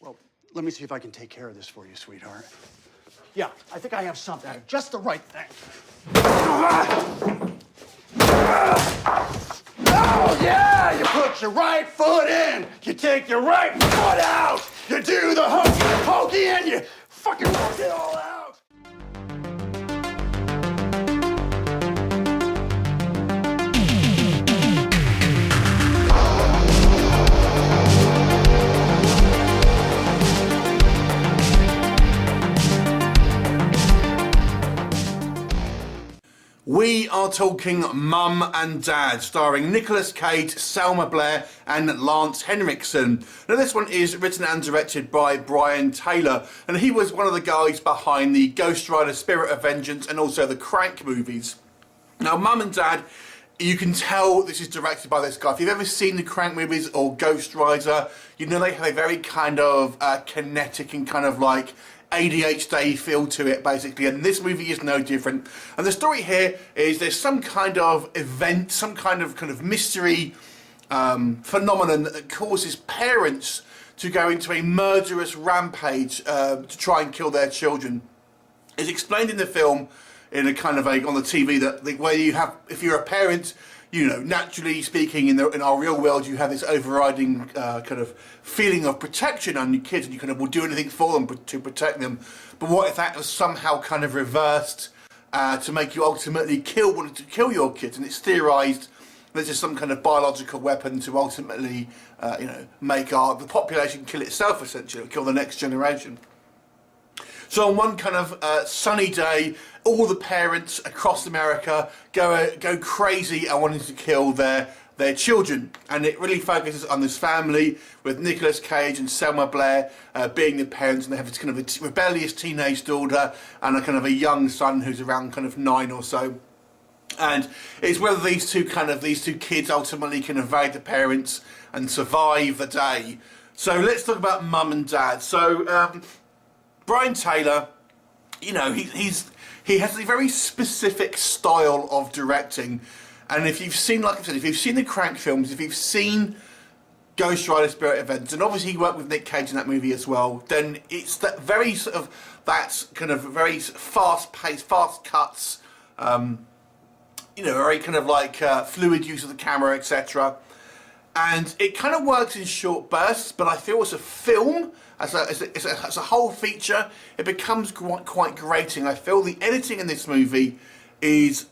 Well, let me see if I can take care of this for you, sweetheart. Yeah, I think I have something. Just the right thing. Oh, yeah! You put your right foot in. You take your right foot out. You do the hokey pokey and you fucking work it all out. We are talking Mum and Dad, starring Nicolas Cage, Selma Blair and Lance Henriksen. Now this one is written and directed by Brian Taylor, and he was one of the guys behind the Ghost Rider Spirit of Vengeance and also the Crank movies. Now Mum and Dad, you can tell this is directed by this guy. If you've ever seen the Crank movies or Ghost Rider, you know they have a very kind of kinetic and kind of like ADHD feel to it, basically, and this movie is no different. And the story here is there's some kind of event, some kind of mystery phenomenon that causes parents to go into a murderous rampage to try and kill their children. It's explained in the film in a kind of on the TV that where you have, if you're a parent, you know, naturally speaking, in our real world, you have this overriding kind of feeling of protection on your kids, and you kind of will do anything for them to protect them. But what if that was somehow kind of reversed to make you ultimately want to kill your kids? And it's theorised there's just some kind of biological weapon to ultimately, you know, make the population kill itself, essentially, kill the next generation. So on one kind of sunny day, all the parents across America go crazy and wanting to kill their children, and it really focuses on this family with Nicolas Cage and Selma Blair being the parents, and they have this kind of a rebellious teenage daughter and a kind of a young son who's around kind of 9 or so. And it's whether these two kids ultimately can evade the parents and survive the day. So let's talk about Mum and Dad. So Brian Taylor, you know, he has a very specific style of directing, and if you've seen, like I said, if you've seen the Crank films, if you've seen Ghost Rider Spirit Events, and obviously he worked with Nick Cage in that movie as well, then it's that very sort of, that kind of very fast-paced, fast cuts, you know, very kind of like fluid use of the camera, etc. And it kind of works in short bursts, but I feel as a film, as a whole feature, it becomes quite grating. I feel the editing in this movie is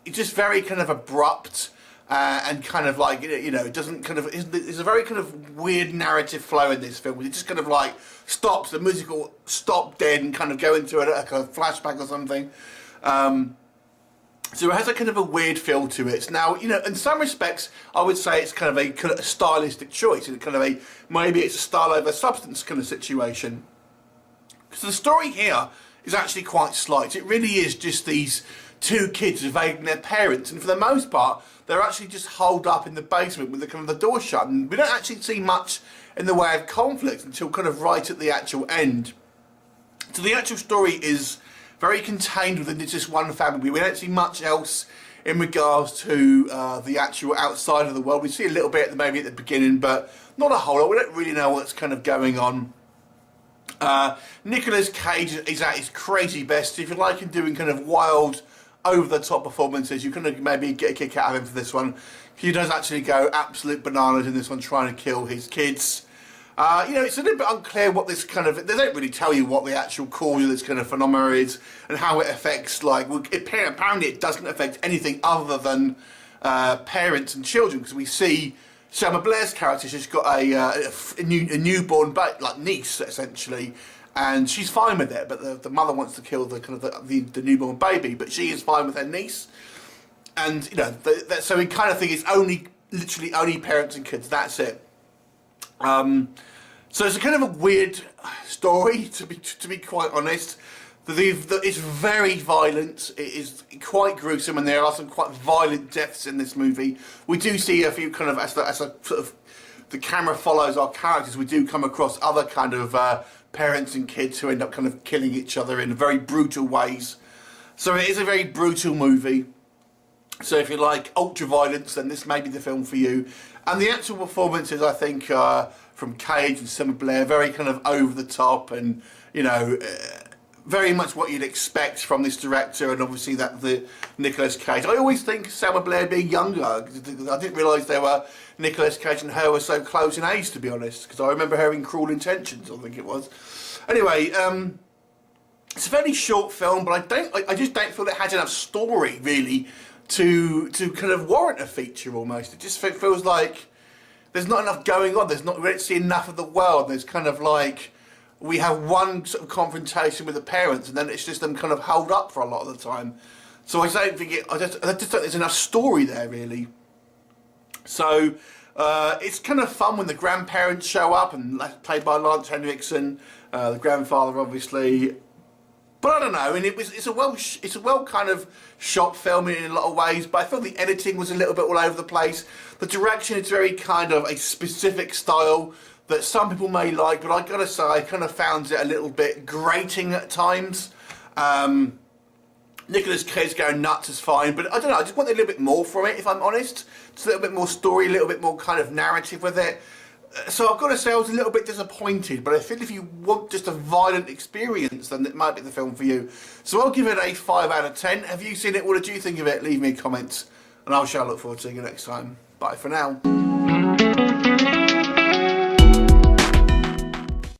just very kind of abrupt and kind of like, you know, it doesn't kind of, there's a very kind of weird narrative flow in this film. It just kind of like stops, the music will stop dead and kind of go into a kind of flashback or something. So it has a kind of a weird feel to it. Now, you know, in some respects, I would say it's kind of a stylistic choice. It's kind of maybe it's a style over substance kind of situation. So the story here is actually quite slight. It really is just these two kids evading their parents, and for the most part, they're actually just holed up in the basement with the kind of the door shut, and we don't actually see much in the way of conflict until kind of right at the actual end. So the actual story is very contained within just one family. We don't see much else in regards to the actual outside of the world. We see a little bit maybe at the beginning, but not a whole lot. We don't really know what's kind of going on. Nicolas Cage is at his crazy best. If you like him doing kind of wild, over-the-top performances, you can maybe get a kick out of him for this one. He does actually go absolute bananas in this one, trying to kill his kids. You know, it's a little bit unclear what this kind of, they don't really tell you what the actual cause of this kind of phenomena is and how it affects, like, apparently it doesn't affect anything other than parents and children, because we see Selma Blair's character, she's got a newborn like niece, essentially, and she's fine with it, but the mother wants to kill the kind of the newborn baby, but she is fine with her niece. And, you know, so we kind of think it's literally only parents and kids, that's it. So it's a kind of a weird story, to be quite honest. It's very violent, it is quite gruesome, and there are some quite violent deaths in this movie. We do see a few kind of, as a sort of, the camera follows our characters, we do come across other kind of parents and kids who end up kind of killing each other in very brutal ways. So it is a very brutal movie. So if you like ultra violence, then this may be the film for you. And the actual performances, I think, from Cage and Selma Blair, very kind of over the top, and you know, very much what you'd expect from this director, and obviously that the Nicolas Cage. I always think Selma Blair being younger. I didn't realise Nicolas Cage and her were so close in age, to be honest, because I remember her in Cruel Intentions, I think it was. Anyway, it's a very short film, but I just don't feel it has enough story really to kind of warrant a feature almost. It just feels like there's not enough going on. We don't see enough of the world. There's kind of like, we have one sort of confrontation with the parents, and then it's just them kind of held up for a lot of the time. So I don't think I just don't think there's enough story there really. So it's kind of fun when the grandparents show up, and played by Lance Henriksen, the grandfather obviously. But I don't know, and it's a well kind of shot film in a lot of ways, but I felt the editing was a little bit all over the place. The direction is very kind of a specific style that some people may like, but I gotta say, I kind of found it a little bit grating at times. Nicolas Cage going nuts is fine, but I don't know, I just want a little bit more from it, if I'm honest. Just a little bit more story, a little bit more kind of narrative with it. So I've got to say I was a little bit disappointed, but I think if you want just a violent experience, then it might be the film for you. So I'll give it a 5 out of 10. Have you seen it? What did you think of it? Leave me a comment, and I shall look forward to seeing you next time. Bye for now.